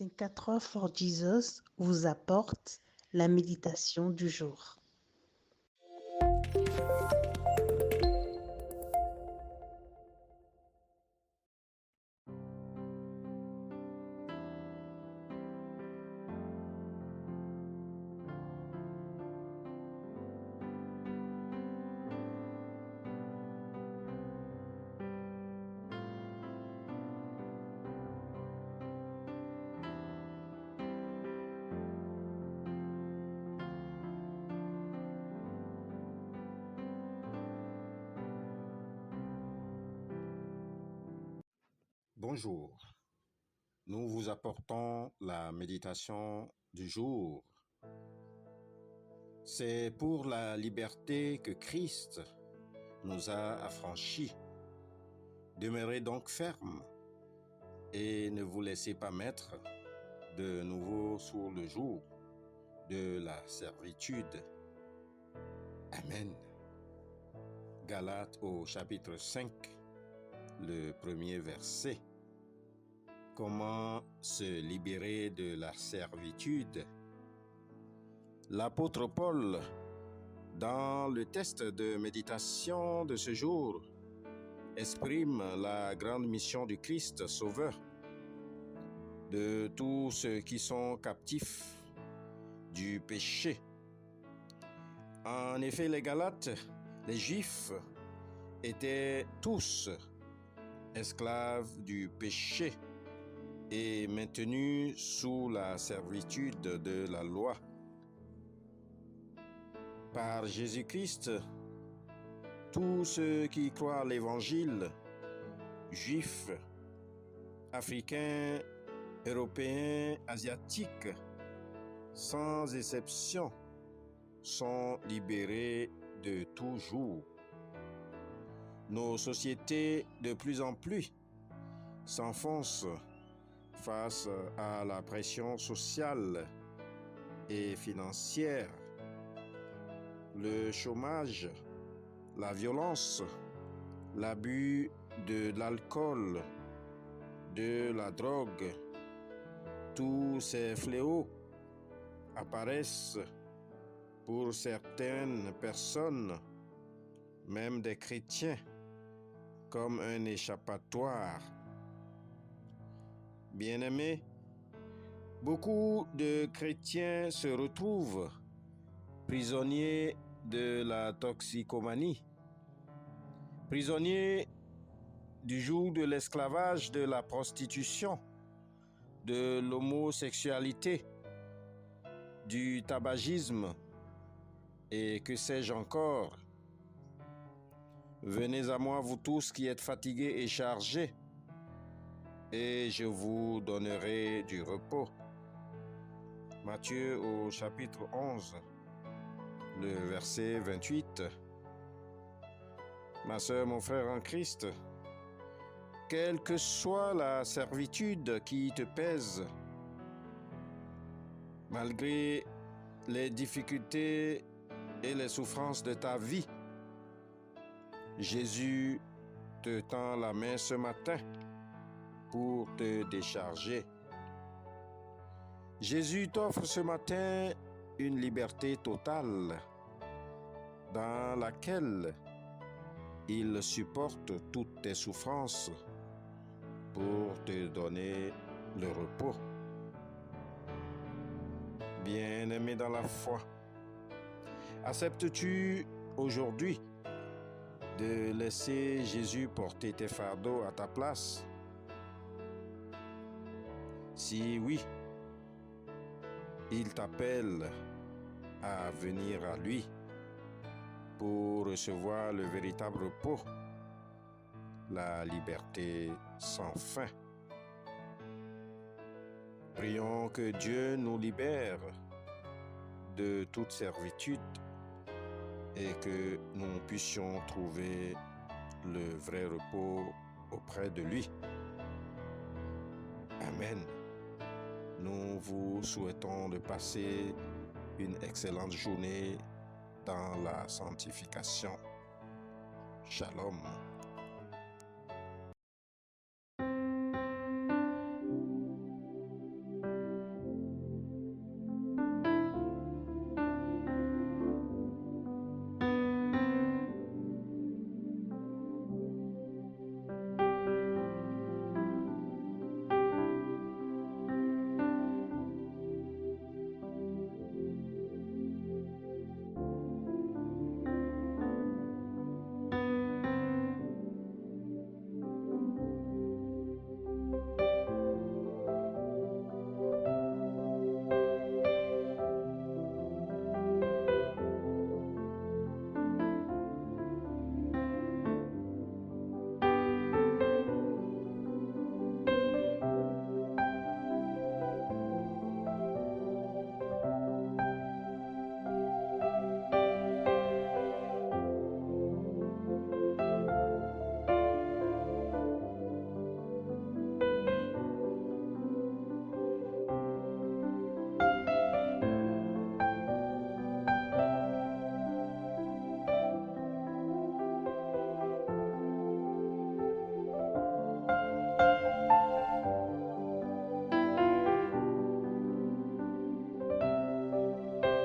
24 Hours for Jesus vous apporte la méditation du jour. Bonjour, nous vous apportons la méditation du jour. C'est pour la liberté que Christ nous a affranchis. Demeurez donc fermes et ne vous laissez pas mettre de nouveau sous le joug de la servitude. Amen. Galates au chapitre 5, le premier verset. Comment se libérer de la servitude? L'apôtre Paul, dans le texte de méditation de ce jour, exprime la grande mission du Christ Sauveur de tous ceux qui sont captifs du péché. En effet, les Galates, les Juifs, étaient tous esclaves du péché et maintenus sous la servitude de la loi. Par Jésus-Christ, tous ceux qui croient à l'Évangile, juifs, africains, européens, asiatiques, sans exception, sont libérés de tout joug. Nos sociétés, de plus en plus, s'enfoncent face à la pression sociale et financière, le chômage, la violence, l'abus de l'alcool, de la drogue. Tous ces fléaux apparaissent pour certaines personnes, même des chrétiens, comme un échappatoire. Bien-aimés, beaucoup de chrétiens se retrouvent prisonniers de la toxicomanie, prisonniers du joug de l'esclavage, de la prostitution, de l'homosexualité, du tabagisme et que sais-je encore. Venez à moi, vous tous qui êtes fatigués et chargés, et je vous donnerai du repos. Matthieu au chapitre 11, le verset 28. Ma sœur, mon frère en Christ, quelle que soit la servitude qui te pèse, malgré les difficultés et les souffrances de ta vie, Jésus te tend la main ce matin pour te décharger. Jésus t'offre ce matin une liberté totale dans laquelle il supporte toutes tes souffrances pour te donner le repos. Bien-aimé dans la foi, acceptes-tu aujourd'hui de laisser Jésus porter tes fardeaux à ta place? Si oui, il t'appelle à venir à lui pour recevoir le véritable repos, la liberté sans fin. Prions que Dieu nous libère de toute servitude et que nous puissions trouver le vrai repos auprès de lui. Amen. Nous vous souhaitons de passer une excellente journée dans la sanctification. Shalom.